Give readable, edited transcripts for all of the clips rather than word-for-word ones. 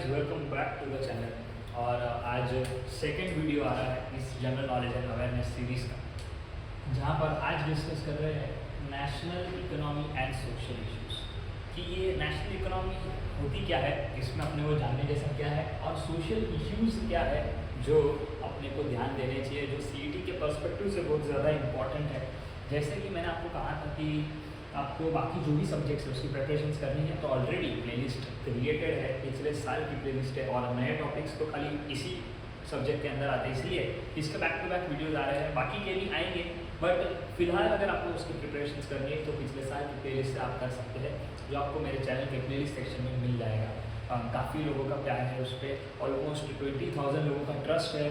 Welcome back to the channel. और आज second video आ रहा है इस general knowledge and awareness series का, जहाँ पर आज डिस्कस कर रहे हैं national economy and social issues कि ये नेशनल इकोनॉमी होती क्या है, इसमें अपने को जानने जैसा क्या है और सोशल इश्यूज़ क्या है जो अपने को ध्यान देने चाहिए, जो सीईटी के पर्सपेक्टिव से बहुत ज़्यादा इम्पॉर्टेंट है। जैसे कि मैंने आपको कहा था कि आपको बाकी जो भी सब्जेक्ट्स है उसकी प्रिपरेशंस करनी है, तो ऑलरेडी प्लेलिस्ट क्रिएटेड है, पिछले साल की प्लेलिस्ट है और नए टॉपिक्स तो खाली इसी सब्जेक्ट के अंदर आते हैं, इसलिए इसके बैक टू बैक वीडियोज आ रहे हैं। बाकी के भी आएंगे, बट फिलहाल अगर आपको उसकी प्रिपरेशंस करनी है तो पिछले साल की प्लेलिस्ट से आप कर सकते हैं, जो आपको मेरे चैनल के प्लेलिस्ट सेक्शन में मिल जाएगा। काफ़ी लोगों का प्यार है उस पर, ऑलमोस्ट 20,000 लोगों का ट्रस्ट है।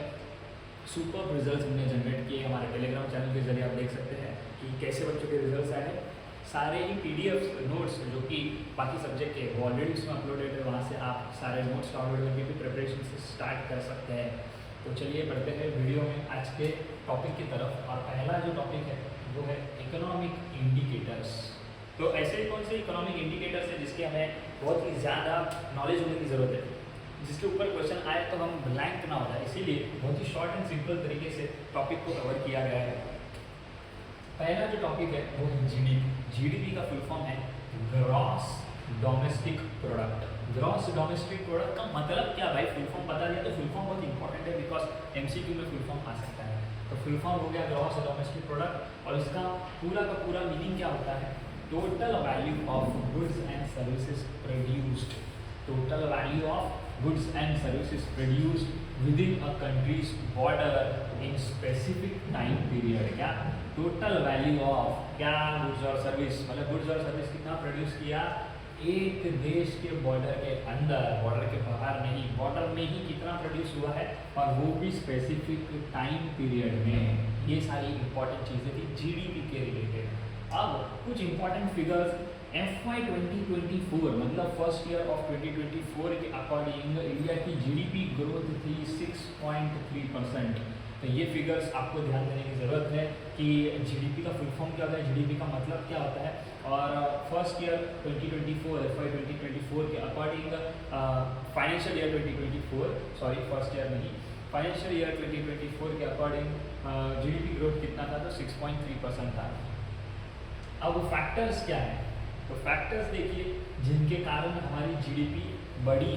सुपर रिजल्ट्स हमने जनरेट किए हमारे टेलीग्राम चैनल के जरिए। आप देख सकते हैं कि कैसे बच्चों के रिजल्ट्स आए हैं। सारे ही पीडीएफ नोट्स जो कि बाकी सब्जेक्ट के वो ऑलरेडी उसमें अपलोडेड है, वहाँ से आप सारे नोट्स डाउनलोड करके भी प्रिपरेशन से स्टार्ट कर सकते हैं। तो चलिए बढ़ते हैं वीडियो में आज के टॉपिक की तरफ। और पहला जो टॉपिक है वो है इकोनॉमिक इंडिकेटर्स। तो ऐसे ही कौन से इकोनॉमिक इंडिकेटर्स हैं जिसके हमें बहुत ही ज़्यादा नॉलेज होने की ज़रूरत है, जिसके ऊपर क्वेश्चन आए तो हम ब्लैंक ना हो जाए, इसीलिए बहुत ही शॉर्ट एंड सिंपल तरीके से टॉपिक को कवर किया गया है। पहला जो टॉपिक है वो है जीडीपी। जीडीपी का फुल फॉर्म है gross domestic product. Gross domestic product का मतलब क्या भाई, फुल फॉर्म बता दिया तो फुल फॉर्म बहुत इंपॉर्टेंट है, बिकॉज एमसीक्यू में फुल फॉर्म आ सकता है। तो फुल फॉर्म हो गया ग्रॉस डोमेस्टिक प्रोडक्ट, और इसका पूरा का पूरा मीनिंग क्या होता है, total value of goods and services produced. Total value of goods and services produced within a country's border in specific time period। क्या टोटल वैल्यू ऑफ क्या गुड्स और सर्विस, मतलब गुड्स और सर्विस कितना प्रोड्यूस किया एक देश के बॉर्डर के अंदर, बॉर्डर के बाहर नहीं, बॉर्डर में ही कितना प्रोड्यूस हुआ है, और वो भी स्पेसिफिक टाइम पीरियड में। ये सारी इंपॉर्टेंट चीज़ें थी जीडीपी के रिलेटेड। अब कुछ इंपॉर्टेंट फिगर्स FY 2024 मतलब फर्स्ट ईयर ऑफ 2024 के अकॉर्डिंग इंडिया की जीडीपी ग्रोथ थी 6.3%। तो ये फिगर्स आपको ध्यान देने की ज़रूरत है कि जीडीपी का फुल फॉर्म क्या होता है, जीडीपी का मतलब क्या होता है। और फर्स्ट ईयर 2024 FY 2024 के according financial year 2024, sorry first year नहीं, फाइनेंशियल ईयर 2024 के अकॉर्डिंग जीडीपी ग्रोथ कितना था, तो 6.3% था। अब फैक्टर्स क्या है, तो फैक्टर्स देखिए जिनके कारण हमारी जीडीपी बढ़ी।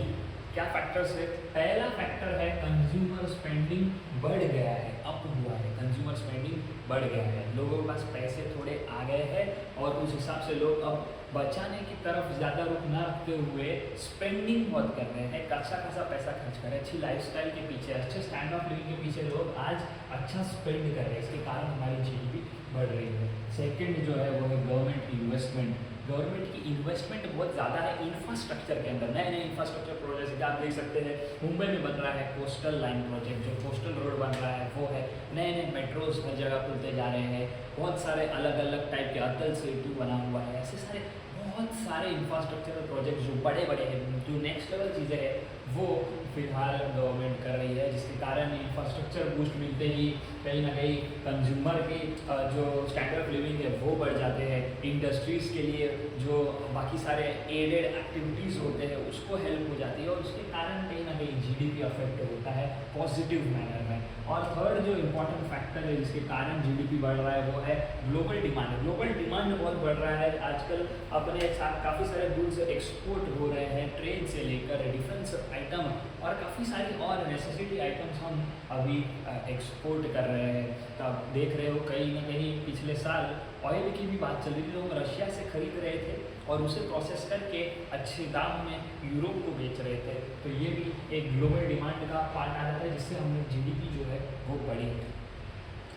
क्या फैक्टर्स है, पहला फैक्टर है कंज्यूमर स्पेंडिंग बढ़ गया है, अप हुआ है, कंज्यूमर स्पेंडिंग बढ़ गया है, लोगों के पास पैसे थोड़े आ गए हैं और उस हिसाब से लोग अब बचाने की तरफ ज़्यादा रुख ना रखते हुए स्पेंडिंग बहुत कर रहे हैं, अच्छा खासा पैसा खर्च कर रहे हैं, अच्छी लाइफस्टाइल के पीछे, अच्छे स्टैंड ऑफ लिविंग के पीछे लोग आज अच्छा स्पेंड कर रहे हैं, इसके कारण हमारी जीडीपी बढ़ रही है। सेकेंड जो है वो है गवर्नमेंट इन्वेस्टमेंट। गवर्नमेंट की इन्वेस्टमेंट बहुत ज़्यादा है इंफ्रास्ट्रक्चर के अंदर, नए नए इंफ्रास्ट्रक्चर प्रोजेक्ट आप देख सकते हैं। मुंबई में बन रहा है कोस्टल लाइन प्रोजेक्ट, जो कोस्टल रोड बन रहा है वो है, नए नए मेट्रोज हर जगह खुलते जा रहे हैं, बहुत सारे अलग अलग टाइप के अटल सेतु बना हुआ है, ऐसे सारे बहुत सारे इंफ्रास्ट्रक्चरल प्रोजेक्ट जो बड़े बड़े हैं, जो नेक्स्ट लेवल चीज़ें हैं वो फिलहाल गवर्नमेंट कर रही है, जिसके कारण इंफ्रास्ट्रक्चर बूस्ट मिलते ही कहीं ना कहीं कंज्यूमर के जो स्टैंडर्ड ऑफ लिविंग है वो बढ़ जाते हैं। इंडस्ट्रीज़ के लिए जो बाकी सारे एडेड एक्टिविटीज़ होते हैं उसको हेल्प हो जाती है, और उसके कारण कहीं ना कहीं जीडीपी अफेक्ट होता है पॉजिटिव मैनर में। और थर्ड जो इम्पोर्टेंट फैक्टर है जिसके कारण जीडीपी बढ़ रहा है वो है ग्लोबल डिमांड। ग्लोबल डिमांड बहुत बढ़ रहा है आजकल, अपने साथ काफ़ी सारे गुड्स एक्सपोर्ट हो रहे हैं, ट्रेड से लेकर डिफेंस आइटम और काफ़ी सारी और नेसेसिटी आइटम्स हम अभी एक्सपोर्ट कर रहे हैं। तो आप देख रहे हो कहीं ना कहीं पिछले साल ऑयल की भी बात चल रही थी, लोग रशिया से खरीद रहे थे और उसे प्रोसेस करके अच्छे दाम में यूरोप को बेच रहे थे। तो ये भी एक ग्लोबल डिमांड का पार्ट आ जाता है, जिससे हमने जीडीपी जो है वो बढ़ी है।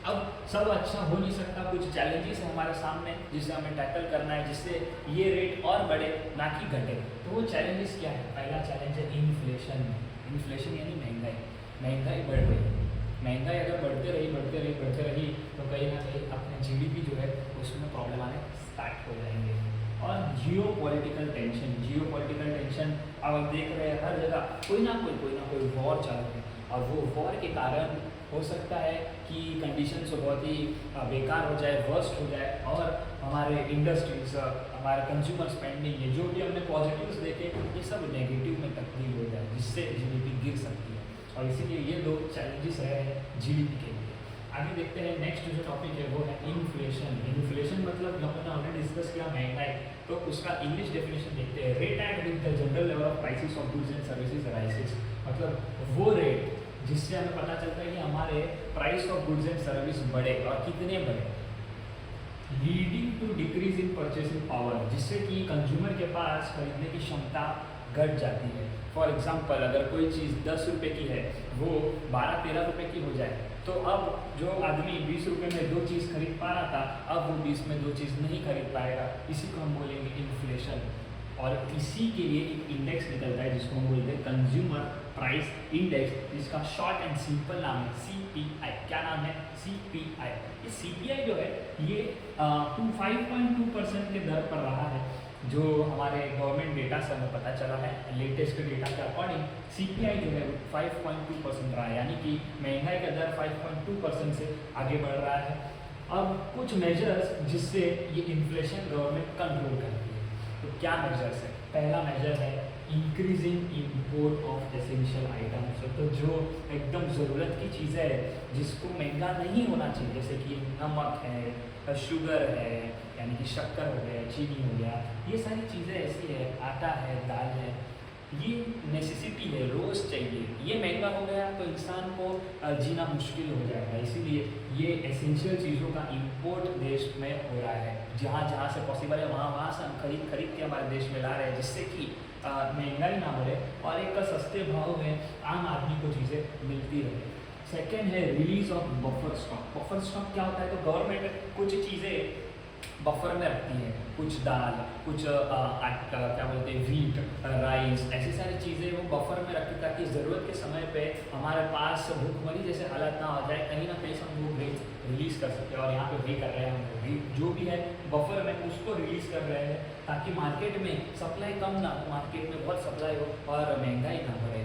अब सब अच्छा हो नहीं सकता, कुछ चैलेंजेस है हमारे सामने जिसे हमें टैकल करना है, जिससे ये रेट और बढ़े ना कि घटे। तो वो चैलेंजेस क्या है, पहला चैलेंज है इन्फ्लेशन। इन्फ्लेशन यानी महंगाई, महंगाई बढ़ रही है। महंगाई अगर बढ़ते रही तो कहीं ना कहीं अपने जीडीपी जो है उसमें प्रॉब्लम आने स्टार्ट हो जाएंगे। और जियो पॉलिटिकल टेंशन अब आप देख रहे हैं हर जगह कोई ना कोई वॉर चल रहा है, और वो वॉर के कारण हो सकता है कि कंडीशंस बहुत ही बेकार हो जाए, वर्स्ट हो जाए, और हमारे इंडस्ट्रीज, हमारे कंज्यूमर स्पेंडिंग, ये जो भी हमने पॉजिटिव्स देखे ये सब नेगेटिव में तब्दील हो जाए, जिससे और इसीलिए ये दो चैलेंजेस रहे हैं जीडीपी के लिए। आगे देखते हैं नेक्स्ट जो टॉपिक है वो है इन्फ्लेशन। इन्फ्लेशन मतलब जो हमने ऑलरेडी डिस्कस किया महंगाई, तो उसका इंग्लिश डेफिनेशन देखते हैं। Rate at which the general level of prices of goods and services राइसेस, मतलब वो रेट जिससे हमें पता चलता है कि हमारे price of goods and service बढ़े और कितने बढ़े। Leading to decrease in purchasing power, जिससे कि कंज्यूमर के पास खरीदने की क्षमता घट जाती है। फॉर एग्जांपल अगर कोई चीज़ 10 रुपये की है वो 12-13 रुपये की हो जाए, तो अब जो आदमी 20 रुपये में 2 चीज़ खरीद पा रहा था, अब वो 20 में 2 चीज़ नहीं खरीद पाएगा। इसी को हम बोलेंगे इन्फ्लेशन। और इसी के लिए एक इंडेक्स निकलता है जिसको हम बोलते हैं कंज्यूमर प्राइस इंडेक्स, जिसका शॉर्ट एंड सिंपल नाम है CPI। क्या नाम है? CPI। ये CPI जो है ये 5.2% के दर पर रहा है, जो हमारे गवर्नमेंट डेटा से हमें पता चला है। लेटेस्ट डेटा के अकॉर्डिंग CPI जो है 5.2% रहा है, यानी कि महंगाई का दर 5.2% से आगे बढ़ रहा है। अब कुछ मेजर्स जिससे ये इन्फ्लेशन गवर्नमेंट कंट्रोल करती है, तो क्या मेजर्स है? पहला मेजर है increasing import of essential items. तो जो एकदम ज़रूरत की चीज़ें है जिसको महंगा नहीं होना चाहिए, जैसे कि नमक है, शुगर है, यानी कि शक्कर हो गया, चीनी हो गया, ये सारी चीज़ें ऐसी है, आटा है, दाल है, ये नेसेसिटी है, रोज़ चाहिए। ये महंगा हो गया तो इंसान को जीना मुश्किल हो जाएगा। इसीलिए ये एसेंशियल चीज़ों का इंपोर्ट देश में हो रहा है। जहाँ जहाँ से पॉसिबल है वहाँ से हम खरीद के हमारे देश में ला रहे हैं, जिससे कि महंगाई ना बढ़े और एक सस्ते भाव में आम आदमी को चीज़ें मिलती रहे। सेकेंड है release of buffer stock. Buffer stock क्या होता है? तो गवर्नमेंट कुछ चीज़ें बफर में रखती है, कुछ दाल, कुछ क्या बोलते हैं वीट, राइस, ऐसी सारी चीज़ें वो बफर में रखती ताकि ज़रूरत के समय पे हमारे पास भूखमरी जैसे हालत ना हो जाए, कहीं ना कहीं से हम वो रिलीज़ कर सकते हैं। और यहाँ पे भी कर रहे हैं हम लोग, जो भी है बफर में उसको रिलीज़ कर रहे हैं ताकि मार्केट में सप्लाई कम ना हो, मार्केट में बहुत सप्लाई हो और महंगाई ना बढ़े।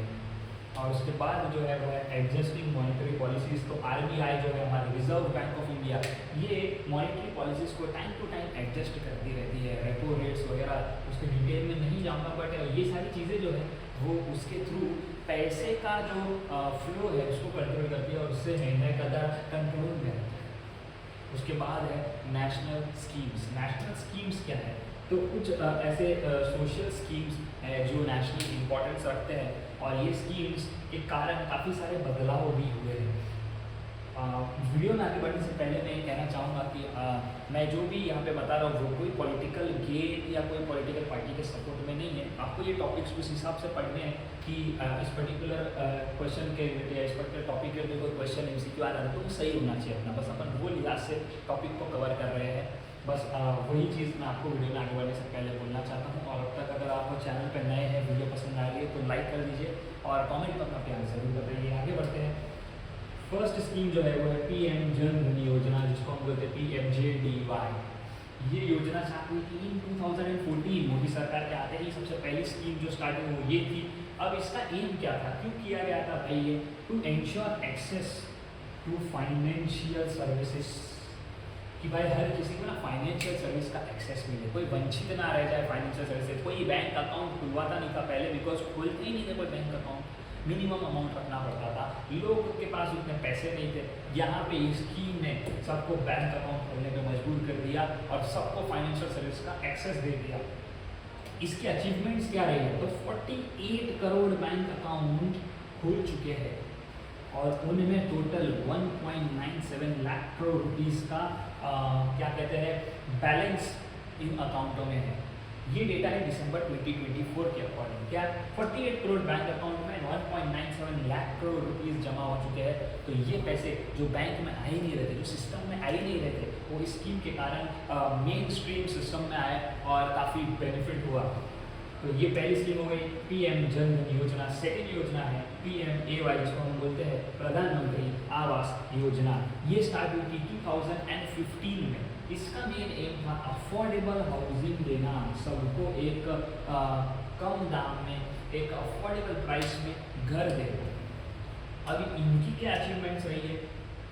और उसके बाद जो है वो है एडजस्टिंग मॉनेटरी पॉलिसीज़। तो RBI जो है हमारी रिजर्व बैंक ऑफ इंडिया, ये मॉनेटरी पॉलिसीज़ को टाइम टू टाइम एडजस्ट करती रहती है। रेपो रेट्स वगैरह उसके डिटेल में नहीं जाऊँगा, बट ये सारी चीज़ें जो है वो उसके थ्रू पैसे का जो फ्लो है उसको कंट्रोल करती है और उससे महंगाई का दर कंट्रोल में रहता है। उसके बाद है नेशनल स्कीम्स। नेशनल स्कीम्स क्या है? तो कुछ ऐसे सोशल स्कीम्स हैं जो नेशनल इम्पोर्टेंस रखते हैं और ये स्कीम्स के कारण काफ़ी सारे बदलाव भी हुए हैं। वीडियो में आगे बढ़ने से पहले मैं ये कहना चाहूँगा कि मैं जो भी यहाँ पे बता रहा हूँ वो कोई पॉलिटिकल गेम या कोई पॉलिटिकल पार्टी के सपोर्ट में नहीं है। आपको ये टॉपिक्स उस हिसाब से पढ़ने हैं कि इस पर्टिकुलर क्वेश्चन के या इस पर्टिकुलर टॉपिक के लिए कोई क्वेश्चन MCQ आ रहा है तो वो सही होना चाहिए अपना, बस अपन वो लिहाज से टॉपिक को कवर कर रहे हैं। बस वही चीज़ मैं आपको वीडियो में आगे बढ़ने से पहले बोलना चाहता हूँ। और अब तक अगर आप चैनल पर नए हैं, वीडियो पसंद आ रही है तो लाइक कर दीजिए और कमेंट में अपना प्यार ज़रूर बताइए। आगे बढ़ते हैं। फर्स्ट स्कीम जो है वो है PM जन धन योजना, जिसको हम बोलते हैं PMJDY। ये योजना चालू की इन 2014 मोदी सरकार के आते ही सबसे पहली स्कीम जो स्टार्ट हुई वो ये थी। अब इसका एम क्या था, क्यों किया गया था भाई? ये to ensure access to financial services, कि भाई हर किसी को ना फाइनेंशियल सर्विस का एक्सेस मिले, कोई वंचित ना रह जाए फाइनेंशियल सर्विस से। कोई बैंक अकाउंट खुलवाता नहीं था पहले, बिकॉज खुलते ही नहीं थे कोई बैंक अकाउंट, मिनिमम अमाउंट रखना पड़ता था, लोगों के पास उतने पैसे नहीं थे। यहाँ पे इस स्कीम ने सबको बैंक अकाउंट खोलने पर मजबूर कर दिया और सबको फाइनेंशियल सर्विस का एक्सेस दे दिया। इसके अचीवमेंट्स क्या रहे हैं? तो 48 करोड़ बैंक अकाउंट खुल चुके हैं और उनमें टोटल 1.97 लाख करोड़ रुपीज़ का क्या कहते हैं बैलेंस इन अकाउंटों में है। ये डेटा है दिसंबर 2024 के अकॉर्डिंग। क्या 48 करोड़ बैंक अकाउंट में 1.97 लाख करोड़ रुपीज़ जमा हो चुके हैं। तो ये पैसे जो बैंक में आ ही नहीं रहे थे, जो सिस्टम में आ ही नहीं रहे थे, वो इस स्कीम के कारण मेन स्ट्रीम सिस्टम में आए और काफ़ी बेनिफिट हुआ। तो ये पहली स्कीम हो गई PM जन धन योजना। सेकेंड योजना है PMAY, जिसको हम बोलते हैं प्रधानमंत्री आवास योजना। ये स्टार्ट हुई थी 2015 में। इसका मेन एम था अफोर्डेबल हाउसिंग देना, सबको एक कम दाम में एक अफोर्डेबल प्राइस में घर देना। अभी इनकी क्या अचीवमेंट्स रही है?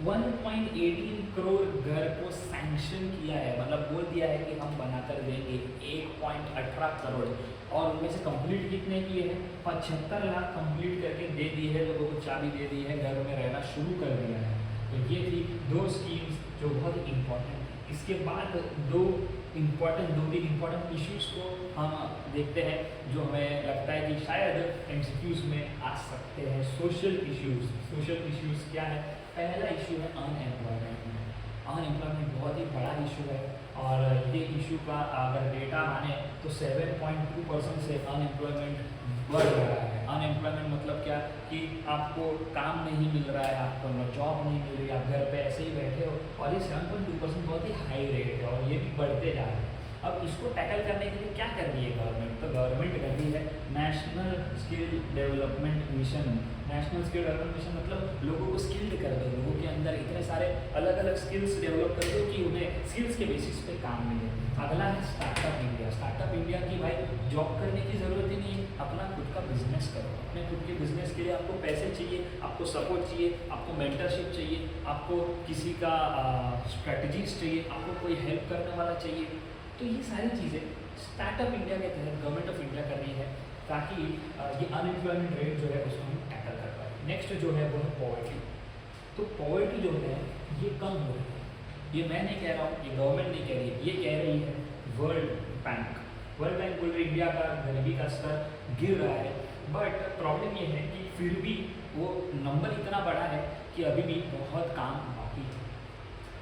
1.18 करोड़ घर को सैंक्शन किया है, मतलब बोल दिया है कि हम बनाकर देंगे 1.18 करोड़। और उनमें से कंप्लीट कितने किए हैं? 75 लाख कंप्लीट करके दे दी है, लोगों को चाबी दे दी है, घर में रहना शुरू कर दिया है। तो ये थी 2 स्कीम्स जो बहुत ही इम्पोर्टेंट थी। इसके बाद दो तीन इम्पोर्टेंट इश्यूज़ को हम देखते हैं जो हमें लगता है कि शायद एमसीक्यूज़ में आ सकते हैं। सोशल इश्यूज़ क्या है? पहला इशू है अनएम्प्लॉयमेंट। अनएम्प्लॉयमेंट बहुत ही बड़ा इशू है और ये इशू का अगर डेटा माने तो 7.2% से अनएम्प्लॉयमेंट बढ़ रहा है। अनएम्प्लॉयमेंट मतलब क्या कि आपको काम नहीं मिल रहा है, आपको जॉब नहीं मिल रही, आप घर पे ऐसे ही बैठे हो, और ये 7.2% बहुत ही हाई रेट है और ये भी बढ़ते जा रहे हैं। अब इसको टैकल करने के लिए क्या कर रही है गवर्नमेंट? तो गवर्नमेंट कर रही है national skill development mission. National skill development mission मतलब लोगों को स्किल्ड कर दो, लोगों के अंदर इतने सारे अलग अलग स्किल्स डेवलप कर दो कि उन्हें स्किल्स के बेसिस पे काम मिले। अगला है स्टार्टअप इंडिया। स्टार्टअप इंडिया की भाई जॉब करने की ज़रूरत ही नहीं है, अपना खुद का बिजनेस करो। अपने खुद के बिजनेस के लिए आपको पैसे चाहिए, आपको सपोर्ट चाहिए, आपको मेंटरशिप चाहिए, आपको किसी का स्ट्रेटजीज चाहिए, आपको कोई हेल्प करने वाला चाहिए। तो ये सारी चीज़ें स्टार्टअप इंडिया के तहत गवर्नमेंट ऑफ इंडिया कर रही है ताकि ये अनएम्प्लॉयमेंट रेट जो है उसको हम टैकल कर पाए। नेक्स्ट जो है वो है पॉवर्टी। तो पॉवर्टी जो है ये कम हो रही है। ये मैं नहीं कह रहा हूँ, ये गवर्नमेंट नहीं कह रही है, ये कह रही है वर्ल्ड बैंक। वर्ल्ड बैंक बोल रही है इंडिया का गरीबी का स्तर गिर रहा है, बट प्रॉब्लम ये है कि फिर भी वो नंबर इतना बड़ा है कि अभी भी बहुत काम बाकी है।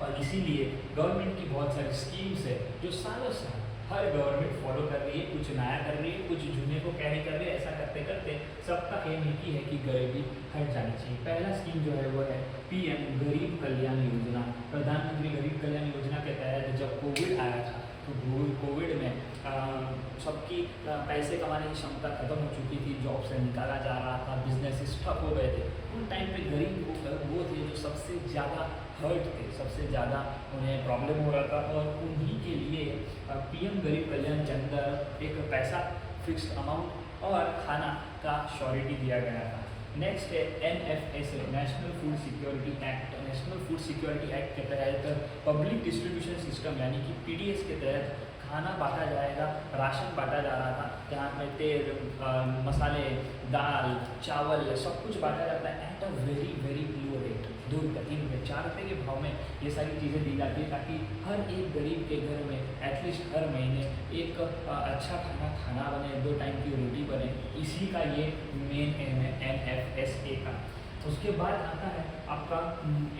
और इसीलिए गवर्नमेंट की बहुत सारी स्कीम्स है जो सालों साल हर गवर्नमेंट फॉलो कर रही है, कुछ नया कर रही है, कुछ जूने को कैरी कर रही है। ऐसा करते करते सबका एम एक ही है कि गरीबी हट जानी चाहिए। पहला स्कीम जो है वो है पीएम गरीब कल्याण योजना। प्रधानमंत्री गरीब कल्याण योजना के तहत जब कोविड आया था तो कोविड में सबकी पैसे कमाने की क्षमता खत्म हो चुकी थी, जॉब से निकाला जा रहा था, बिजनेस ठप हो गए थे। उन टाइम पे गरीब वो थे जो सबसे ज़्यादा हर्ट थे, सबसे ज़्यादा उन्हें प्रॉब्लम हो रहा था, और उन्हीं के लिए पीएम गरीब कल्याण के अंदर एक पैसा फिक्स्ड अमाउंट और खाना का श्योरिटी दिया गया था। नेक्स्ट है NFSA, national food security act. National food security act के तहत पब्लिक डिस्ट्रीब्यूशन सिस्टम यानी कि PDS के तहत खाना बांटा जाएगा, राशन बांटा जा रहा था, जहाँ में तेल, मसाले, दाल, चावल सब कुछ बांटा जाता है at a very very low rate. 2 रुपये, 3 रुपये, 4 रुपये के भाव में ये सारी चीज़ें दी जाती है ताकि हर एक गरीब के घर में एटलीस्ट हर महीने एक अच्छा खाना बने, 2 टाइम की रोटी बने। इसी का ये मेन एम है NFSA का। उसके बाद आता है आपका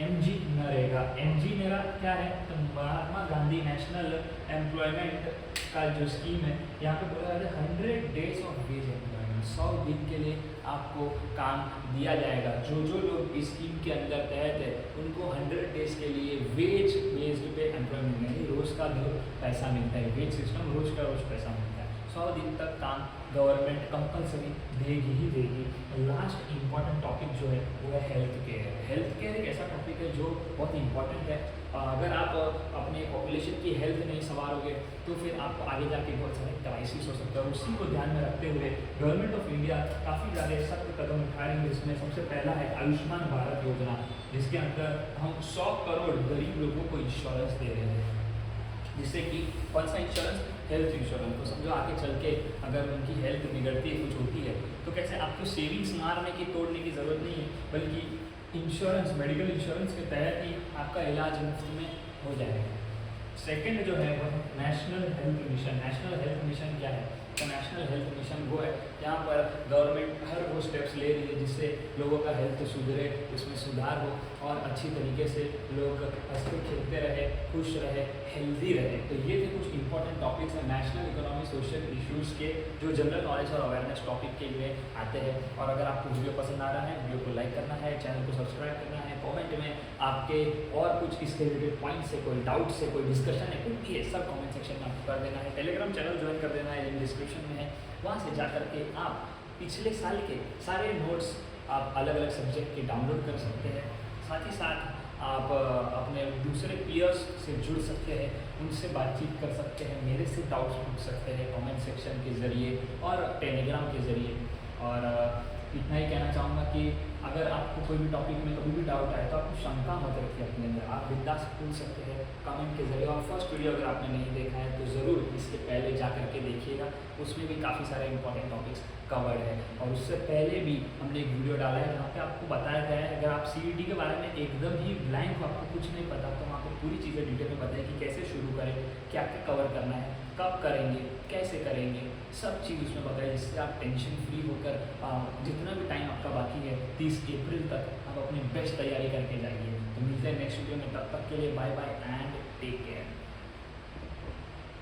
MG नरेगा। MG नरेगा क्या है? तो महात्मा गांधी नेशनल एम्प्लॉयमेंट का जो स्कीम है, यहाँ पे बोला जाता है 100 डेज ऑफ वेज एम्प्लॉयमेंट। 100 दिन के लिए आपको काम दिया जाएगा। जो लोग इस स्कीम के अंदर तहत है उनको 100 डेज के लिए वेज बेस्ड पे एम्प्लॉयमेंट यानी रोज़ का जो पैसा मिलता है, वेज सिस्टम, रोज़ का रोज़ पैसा मिलता है। 100 दिन तक काम गवर्नमेंट कंपलसरी देगी ही देगी। लास्ट इम्पॉर्टेंट टॉपिक जो है वो है हेल्थ केयर। हेल्थ केयर एक ऐसा टॉपिक है जो बहुत इंपॉर्टेंट है। अगर आप अपने पॉपुलेशन की हेल्थ नहीं संवारोगे तो फिर आपको आगे जाके बहुत सारे क्राइसिस हो सकता है। उसी को ध्यान में रखते हुए गवर्नमेंट ऑफ इंडिया काफ़ी ज़्यादा सख्त कदम उठा रही है। इसमें सबसे पहला है आयुष्मान भारत योजना, जिसके अंदर हम 100 करोड़ गरीब लोगों को इंश्योरेंस दे रहे हैं, जिससे कि कौन सा इंश्योरेंस? Health insurance. तो समझो आगे चल के अगर उनकी हेल्थ बिगड़ती है, कुछ होती है, तो कैसे आपको सेविंग्स मारने की, तोड़ने की ज़रूरत नहीं है, बल्कि इंश्योरेंस, मेडिकल इंश्योरेंस के तहत ही आपका इलाज मुफ्त में हो जाएगा। सेकंड जो है वो है national health mission. National health mission क्या है? तो नेशनल हेल्थ मिशन वो है जहाँ पर गवर्नमेंट हर वो स्टेप्स ले रही है जिससे लोगों का हेल्थ सुधरे, उसमें सुधार हो और अच्छी तरीके से लोग हंसते खेलते रहे, खुश रहे, हेल्दी रहे। तो ये थे कुछ इंपॉर्टेंट टॉपिक्स हैं नेशनल इकोनॉमी सोशल इश्यूज़ के, जो जनरल नॉलेज और अवेयरनेस टॉपिक के लिए आते हैं। और अगर आपको वीडियो पसंद आ रहा है, वीडियो को लाइक करना है, चैनल को सब्सक्राइब करना है, कमेंट में आपके और कुछ इसके रिलेटेड पॉइंट से कोई डाउट से कोई डिस्कशन है, कुछ भी है, सब कमेंट सेक्शन में आपको कर देना है। टेलीग्राम चैनल ज्वाइन कर देना है, लिंक डिस्क्रिप्शन में है। वहाँ से जा कर के आप पिछले साल के सारे नोट्स आप अलग अलग सब्जेक्ट के डाउनलोड कर सकते हैं। साथ ही साथ आप अपने दूसरे पीयर्स से जुड़ सकते हैं, उनसे बातचीत कर सकते हैं, मेरे से डाउट्स पूछ सकते हैं कमेंट सेक्शन के ज़रिए और टेलीग्राम के ज़रिए। और इतना ही कहना चाहूँगा कि अगर आपको कोई भी टॉपिक में कभी भी डाउट आए तो आपको शंका मत रखिए अपने अंदर, आप बिंदास पूछ सकते हैं कमेंट के ज़रिए। और फर्स्ट वीडियो अगर आपने नहीं देखा है तो ज़रूर इसके पहले जा करके देखिएगा, उसमें भी काफ़ी सारे इंपॉर्टेंट टॉपिक्स कवर्ड है। और उससे पहले भी हमने एक वीडियो डाला है जहाँ पे आपको बताया गया है, अगर आप CET के बारे में एकदम ही ब्लैंक हो, आपको कुछ नहीं पता, तो वहाँ पर पूरी चीज़ें डिटेल में बताएं कि कैसे शुरू करें, क्या क्या कवर करना है, कब करेंगे, कैसे करेंगे, सब चीज़ उसमें बताइए, जिससे आप टेंशन फ्री होकर जितना भी टाइम आपका बाकी है 30 अप्रैल तक आप अपनी बेस्ट तैयारी करके जाइए। तो मिलते हैं नेक्स्ट वीडियो में, तब तक के लिए bye bye and take care.